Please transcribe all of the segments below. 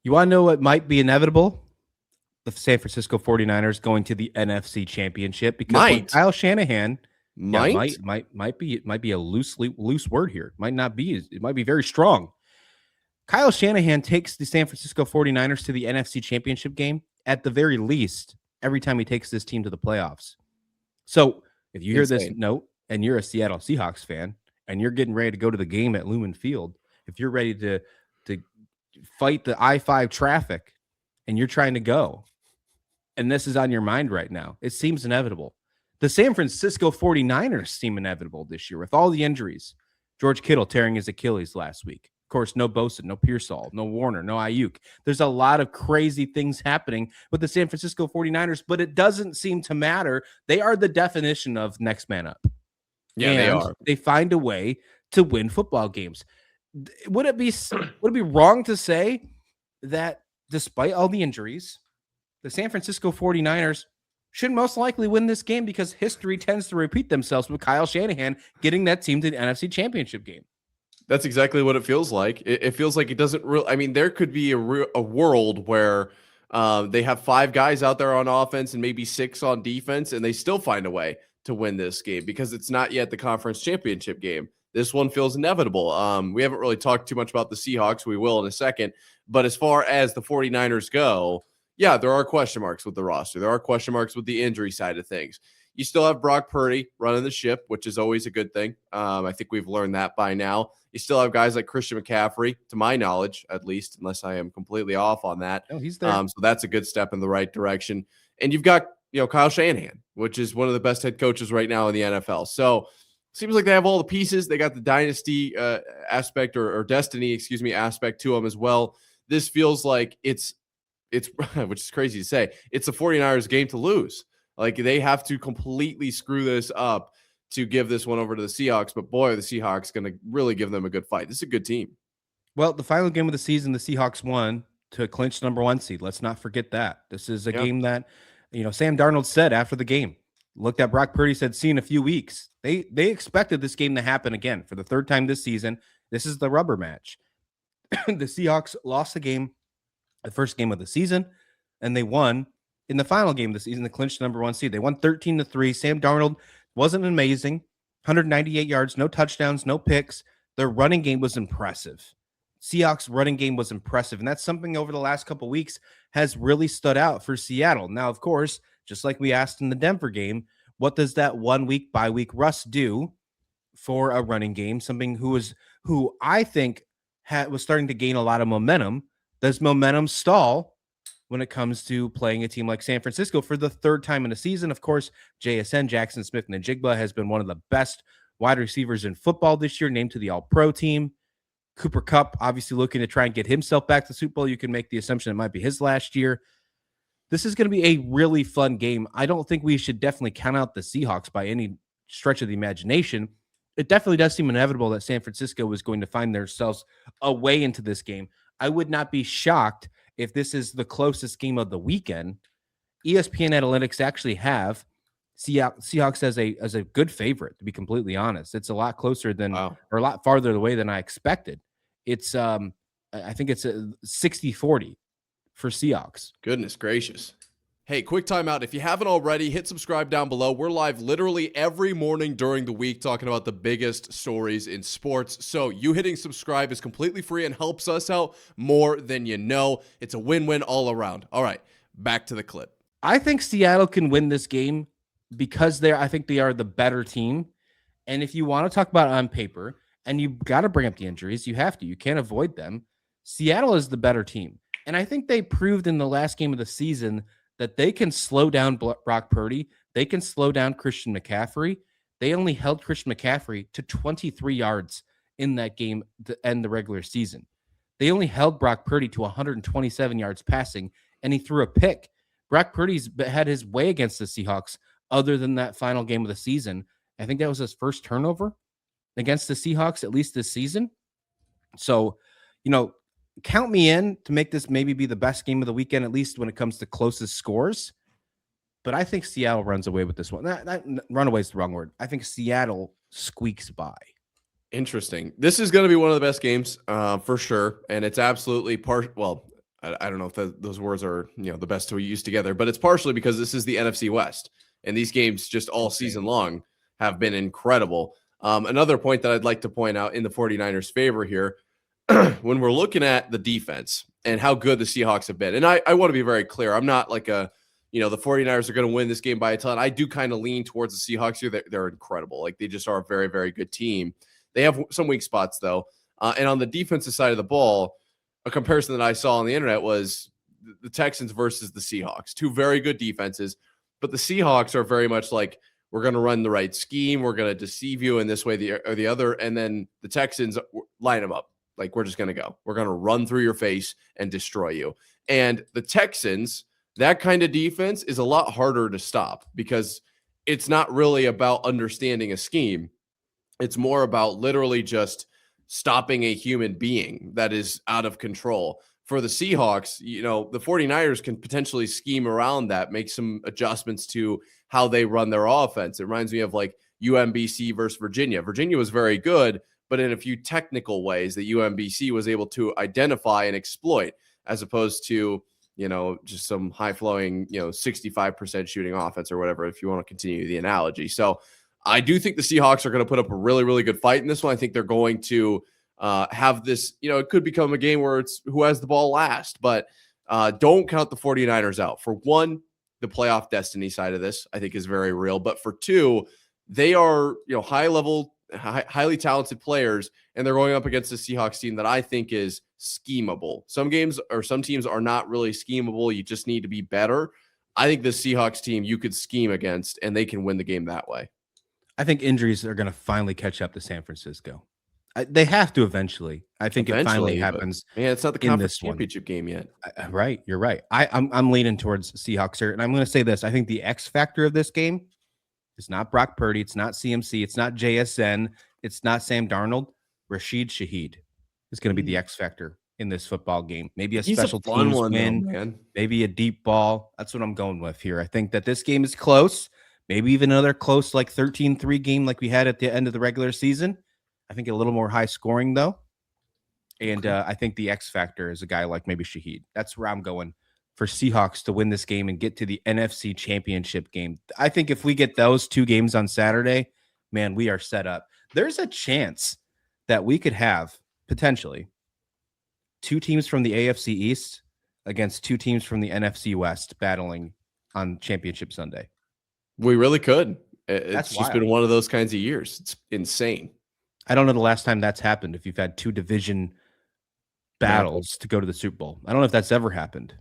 You want to know what might be inevitable? The San Francisco 49ers going to the NFC Championship, because when Might. Kyle Shanahan, yeah, Might? might be a loose word here. Might not be. It might be very strong. Kyle Shanahan takes the San Francisco 49ers to the NFC Championship game at the very least every time he takes this team to the playoffs. So if you hear this Insane. note and you're a Seattle Seahawks fan and you're getting ready to go to the game at Lumen Field, if you're ready to fight the I-5 traffic and you're trying to go, and this is on your mind right now, it seems inevitable. The San Francisco 49ers seem inevitable this year with all the injuries. George Kittle tearing his Achilles last week. Of course, no Bosa, no Pearsall, no Warner, no Ayuk. There's a lot of crazy things happening with the San Francisco 49ers, but it doesn't seem to matter. They are the definition of next man up. Yeah, and they are. They find a way to win football games. Would it be wrong to say that despite all the injuries, the San Francisco 49ers should most likely win this game, because history tends to repeat themselves with Kyle Shanahan getting that team to the NFC Championship game? That's exactly what it feels like. It feels like it doesn't really. I mean, there could be a world where they have 5 guys out there on offense and maybe 6 on defense, and they still find a way to win this game because it's not yet the conference championship game. This one feels inevitable. We haven't really talked too much about the Seahawks. We will in a second. But as far as the 49ers go, yeah, there are question marks with the roster. There are question marks with the injury side of things. You still have Brock Purdy running the ship, which is always a good thing. I think we've learned that by now. You still have guys like Christian McCaffrey, to my knowledge, at least, unless I am completely off on that. No, he's there. So that's a good step in the right direction. And you've got, Kyle Shanahan, which is one of the best head coaches right now in the NFL. So seems like they have all the pieces. They got the dynasty aspect or destiny, aspect to them as well. This feels like it's which is crazy to say, it's the 49ers game to lose. Like, they have to completely screw this up to give this one over to the Seahawks. But boy, are the Seahawks going to really give them a good fight. This is a good team. Well, the final game of the season, the Seahawks won to clinch number 1 seed. Let's not forget that. This is a game that, Sam Darnold said after the game, looked at Brock Purdy, said, see in a few weeks. They expected this game to happen again for the 3rd time this season. This is the rubber match. The Seahawks lost the game, the first game of the season, and they won in the final game of the season to clinch the number 1 seed. They won 13-3. Sam Darnold wasn't amazing. 198 yards, no touchdowns, no picks. Their running game was impressive. Seahawks running game was impressive, and that's something over the last couple of weeks has really stood out for Seattle. Now, of course, just like we asked in the Denver game, what does that 1 week bye week rust do for a running game? Something who I think was starting to gain a lot of momentum. Does momentum stall when it comes to playing a team like San Francisco for the 3rd time in a season? Of course, JSN, Jackson Smith-Njigba, has been one of the best wide receivers in football this year, named to the All-Pro team. Cooper Kupp obviously looking to try and get himself back to the Super Bowl. You can make the assumption it might be his last year. This is going to be a really fun game. I don't think we should definitely count out the Seahawks by any stretch of the imagination. It definitely does seem inevitable that San Francisco is going to find themselves a way into this game. I would not be shocked if this is the closest game of the weekend. ESPN Analytics actually have Seahawks as a good favorite, to be completely honest. It's a lot closer than, or a lot farther away than I expected. It's I think it's a 60-40 for Seahawks. Goodness gracious. Hey, quick timeout. If you haven't already, hit subscribe down below. We're live literally every morning during the week talking about the biggest stories in sports. So you hitting subscribe is completely free and helps us out more than you know. It's a win-win all around. All right, back to the clip. I think Seattle can win this game because I think they are the better team. And if you want to talk about it on paper, and you got to bring up the injuries, you have to. You can't avoid them. Seattle is the better team. And I think they proved in the last game of the season that they can slow down Brock Purdy. They can slow down Christian McCaffrey. They only held Christian McCaffrey to 23 yards in that game to end the regular season. They only held Brock Purdy to 127 yards passing, and he threw a pick. Brock Purdy's had his way against the Seahawks other than that final game of the season. I think that was his first turnover against the Seahawks, at least this season. So, count me in to make this maybe be the best game of the weekend, at least when it comes to closest scores. But I think Seattle runs away with this one. Runaway is the wrong word. I think Seattle squeaks by. Interesting. This is going to be one of the best games for sure. And it's absolutely I don't know if those words are, the best to use together, but it's partially because this is the NFC West, and these games just all season long have been incredible. Another point that I'd like to point out in the 49ers' favor here, when we're looking at the defense and how good the Seahawks have been, and I want to be very clear, I'm not like the 49ers are going to win this game by a ton. I do kind of lean towards the Seahawks here. They're incredible. Like, they just are a very, very good team. They have some weak spots, though. And on the defensive side of the ball, a comparison that I saw on the internet was the Texans versus the Seahawks. Two very good defenses, but the Seahawks are very much like, we're going to run the right scheme. We're going to deceive you in this way or the other. And then the Texans line them up. Like, we're just going to go. We're going to run through your face and destroy you. And the Texans, that kind of defense is a lot harder to stop because it's not really about understanding a scheme. It's more about literally just stopping a human being that is out of control. For the Seahawks, the 49ers can potentially scheme around that, make some adjustments to how they run their offense. It reminds me of like UMBC versus Virginia. Virginia was very good, but in a few technical ways that UMBC was able to identify and exploit, as opposed to, just some high-flowing, 65% shooting offense or whatever, if you want to continue the analogy. So I do think the Seahawks are going to put up a really, really good fight in this one. I think they're going to have this, it could become a game where it's who has the ball last, but don't count the 49ers out. For one, the playoff destiny side of this, I think, is very real. But for two, they are, highly talented players, and they're going up against a Seahawks team that I think is schemable. Some teams are not really schemable. You just need to be better. I think the Seahawks team you could scheme against, and they can win the game that way. I think injuries are going to finally catch up to San Francisco. They have to eventually. I think it finally happens. Man, it's not the conference championship game yet. Right, you're right. I'm leaning towards Seahawks here, and I'm going to say this. I think the X factor of this game is not Brock Purdy. It's not CMC. It's not JSN. It's not Sam Darnold. Rashid Shaheed is going to be the X factor in this football game. Maybe a special teams win, man. Maybe a deep ball. That's what I'm going with here. I think that this game is close. Maybe even another close, like 13-3 game like we had at the end of the regular season. I think a little more high scoring, though. And I think the X factor is a guy like maybe Shaheed. That's where I'm going for Seahawks to win this game and get to the NFC championship game. I think if we get those two games on Saturday, man, we are set up. There's a chance that we could have, potentially, two teams from the AFC East against two teams from the NFC West battling on Championship Sunday. We really could. It's just been one of those kinds of years. It's insane. I don't know the last time that's happened, if you've had two division battles to go to the Super Bowl. I don't know if that's ever happened.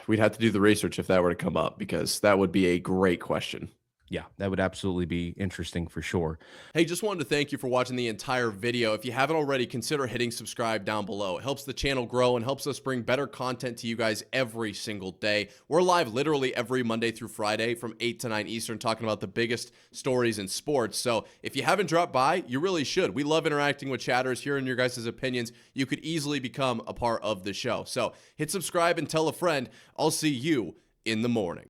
We'd have to do the research if that were to come up, because that would be a great question. Yeah, that would absolutely be interesting for sure. Hey, just wanted to thank you for watching the entire video. If you haven't already, consider hitting subscribe down below. It helps the channel grow and helps us bring better content to you guys every single day. We're live literally every Monday through Friday from 8 to 9 Eastern talking about the biggest stories in sports. So if you haven't dropped by, you really should. We love interacting with chatters, hearing your guys' opinions. You could easily become a part of the show. So hit subscribe and tell a friend. I'll see you in the morning.